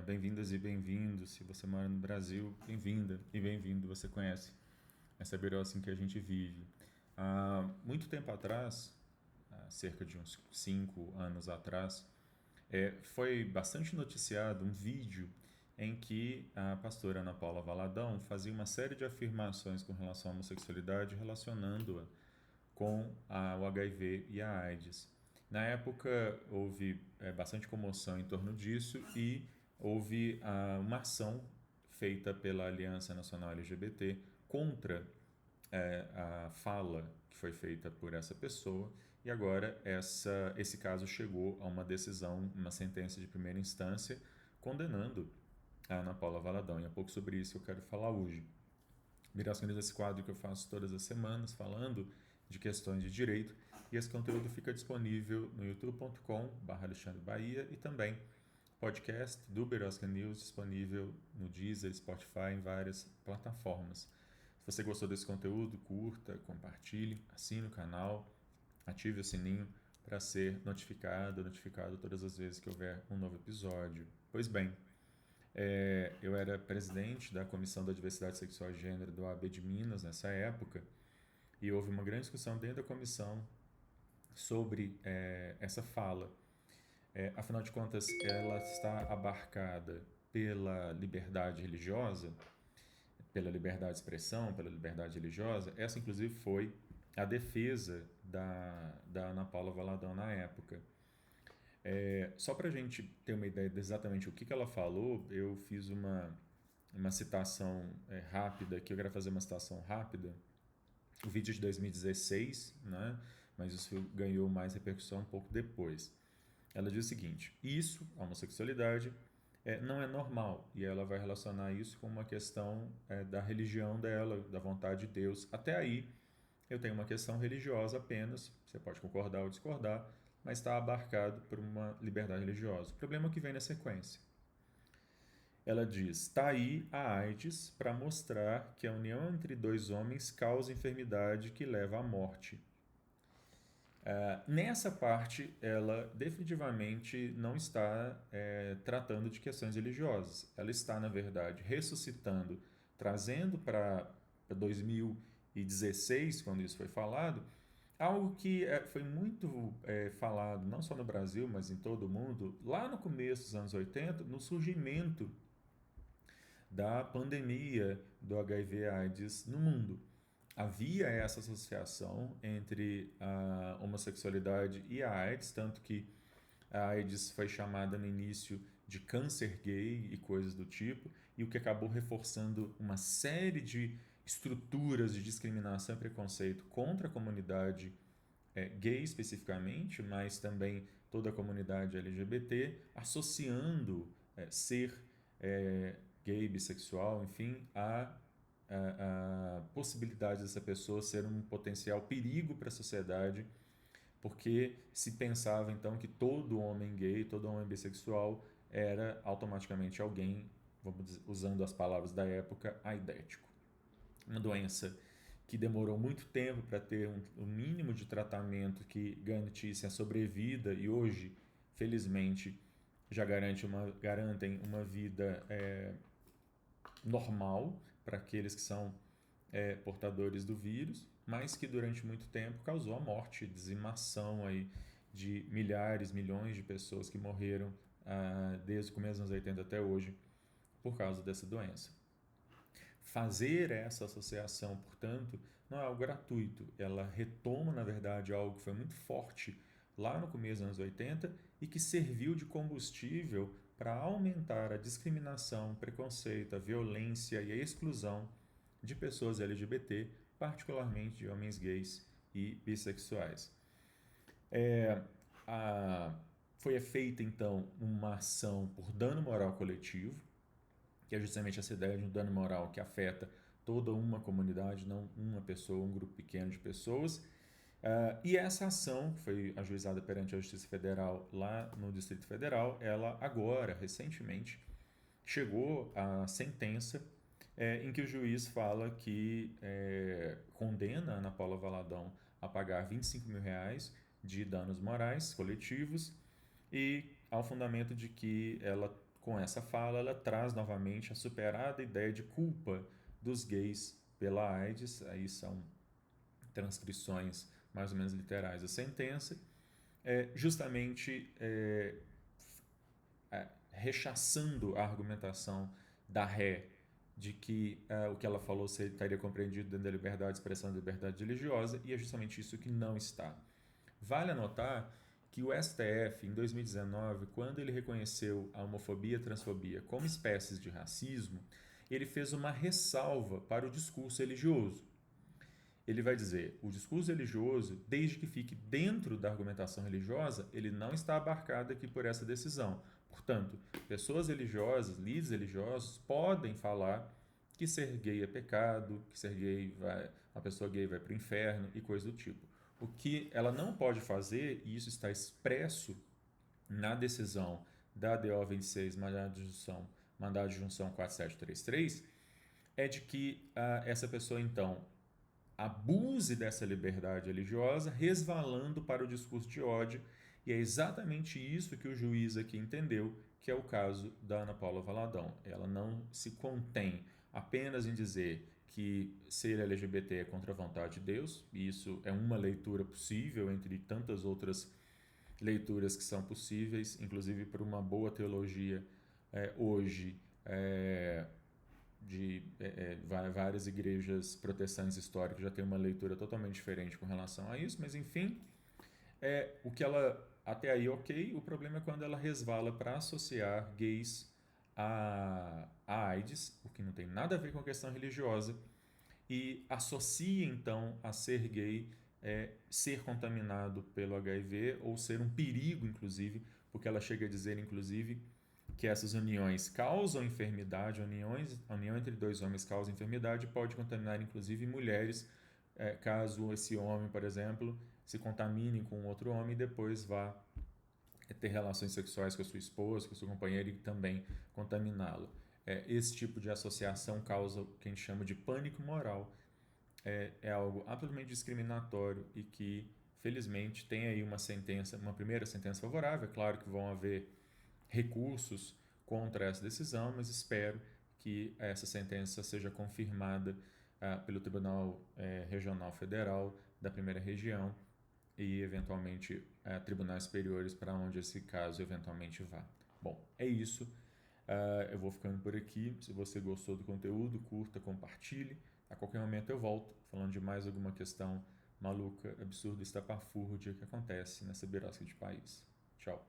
Bem-vindas e bem-vindos. Se você mora no Brasil, bem-vinda e bem-vindo. Você conhece essa birose em que a gente vive. Há muito tempo atrás, há cerca de uns 5 anos atrás, foi bastante noticiado um vídeo em que a pastora Ana Paula Valadão fazia uma série de afirmações com relação à homossexualidade, relacionando-a com o HIV e a AIDS. Na época, houve bastante comoção em torno disso e houve uma ação feita pela Aliança Nacional LGBT contra a fala que foi feita por essa pessoa, e agora esse caso chegou a uma decisão, uma sentença de primeira instância, condenando a Ana Paula Valadão. E é um pouco sobre isso que eu quero falar hoje. Mirações desse quadro que eu faço todas as semanas, falando de questões de direito, e esse conteúdo fica disponível no youtube.com/Alexandre Bahia e também podcast do Berosca News disponível no Deezer, Spotify, em várias plataformas. Se você gostou desse conteúdo, curta, compartilhe, assine o canal, ative o sininho para ser notificado todas as vezes que houver um novo episódio. Pois bem, eu era presidente da Comissão da Diversidade Sexual e Gênero do AB de Minas nessa época, e houve uma grande discussão dentro da comissão sobre essa fala. Afinal de contas, ela está abarcada pela liberdade religiosa, pela liberdade de expressão, pela liberdade religiosa. Essa, inclusive, foi a defesa da Ana Paula Valadão na época. Só para a gente ter uma ideia de exatamente o que ela falou, eu fiz uma citação rápida, que eu quero fazer uma citação rápida. O vídeo de 2016, né? Mas isso ganhou mais repercussão um pouco depois. Ela diz o seguinte: isso, a homossexualidade, não é normal, e ela vai relacionar isso com uma questão da religião dela, da vontade de Deus. Até aí, eu tenho uma questão religiosa apenas, você pode concordar ou discordar, mas está abarcado por uma liberdade religiosa. O problema é o que vem na sequência. Ela diz: está aí a AIDS para mostrar que a união entre dois homens causa enfermidade que leva à morte. Nessa parte, ela definitivamente não está tratando de questões religiosas. Ela está, na verdade, ressuscitando, trazendo para 2016, quando isso foi falado, algo que foi muito falado, não só no Brasil, mas em todo o mundo, lá no começo dos anos 80, no surgimento da pandemia do HIV/AIDS no mundo. Havia essa associação entre a homossexualidade e a AIDS, tanto que a AIDS foi chamada no início de câncer gay e coisas do tipo, e o que acabou reforçando uma série de estruturas de discriminação e preconceito contra a comunidade gay especificamente, mas também toda a comunidade LGBT, associando ser gay, bissexual, enfim, a possibilidade dessa pessoa ser um potencial perigo para a sociedade, porque se pensava então que todo homem gay, todo homem bissexual era automaticamente alguém, vamos dizer, usando as palavras da época, aidético. Uma doença que demorou muito tempo para ter um mínimo de tratamento que garantisse a sobrevida, e hoje, felizmente, já garantem uma vida normal para aqueles que são portadores do vírus, mas que durante muito tempo causou a morte, dizimação aí de milhares, milhões de pessoas que morreram desde o começo dos anos 80 até hoje por causa dessa doença. Fazer essa associação, portanto, não é algo gratuito. Ela retoma, na verdade, algo que foi muito forte lá no começo dos anos 80 e que serviu de combustível para aumentar a discriminação, preconceito, a violência e a exclusão de pessoas LGBT, particularmente de homens gays e bissexuais. Foi feita, então, uma ação por dano moral coletivo, que é justamente essa ideia de um dano moral que afeta toda uma comunidade, não uma pessoa, um grupo pequeno de pessoas. E essa ação, que foi ajuizada perante a Justiça Federal lá no Distrito Federal, ela agora, recentemente, chegou à sentença em que o juiz fala que condena a Ana Paula Valadão a pagar R$ 25.000 de danos morais coletivos, e ao fundamento de que ela com essa fala, ela traz novamente a superada ideia de culpa dos gays pela AIDS. Aí são transcrições mais ou menos literais da sentença, justamente rechaçando a argumentação da ré de que o que ela falou estaria compreendido dentro da liberdade de expressão e da liberdade religiosa, e é justamente isso que não está. Vale anotar que o STF, em 2019, quando ele reconheceu a homofobia e a transfobia como espécies de racismo, ele fez uma ressalva para o discurso religioso. Ele vai dizer, o discurso religioso, desde que fique dentro da argumentação religiosa, ele não está abarcado aqui por essa decisão. Portanto, pessoas religiosas, líderes religiosos, podem falar que ser gay é pecado, que ser gay uma pessoa gay vai para o inferno e coisa do tipo. O que ela não pode fazer, e isso está expresso na decisão da DO 26, mandado de junção 4733, é de que essa pessoa, então, abuse dessa liberdade religiosa, resvalando para o discurso de ódio, e é exatamente isso que o juiz aqui entendeu, que é o caso da Ana Paula Valadão. Ela não se contém apenas em dizer que ser LGBT é contra a vontade de Deus, e isso é uma leitura possível entre tantas outras leituras que são possíveis, inclusive por uma boa teologia hoje, de várias igrejas protestantes históricas já tem uma leitura totalmente diferente com relação a isso, mas enfim, o que ela até aí ok, o problema é quando ela resvala para associar gays a AIDS, o que não tem nada a ver com a questão religiosa, e associa então a ser gay ser contaminado pelo HIV ou ser um perigo, inclusive, porque ela chega a dizer, inclusive, que essas uniões causam enfermidade, a união entre dois homens causa enfermidade e pode contaminar, inclusive, mulheres, caso esse homem, por exemplo, se contamine com outro homem e depois vá ter relações sexuais com a sua esposa, com a sua companheira e também contaminá-la. Esse tipo de associação causa o que a gente chama de pânico moral. É algo absolutamente discriminatório e que, felizmente, tem aí uma sentença, uma primeira sentença favorável. É claro que vão haver recursos contra essa decisão, mas espero que essa sentença seja confirmada pelo Tribunal Regional Federal da Primeira Região e, eventualmente, tribunais superiores para onde esse caso eventualmente vá. Bom, é isso. Eu vou ficando por aqui. Se você gostou do conteúdo, curta, compartilhe. A qualquer momento eu volto falando de mais alguma questão maluca, absurda, estapafúrdia que acontece nessa birosca de país. Tchau.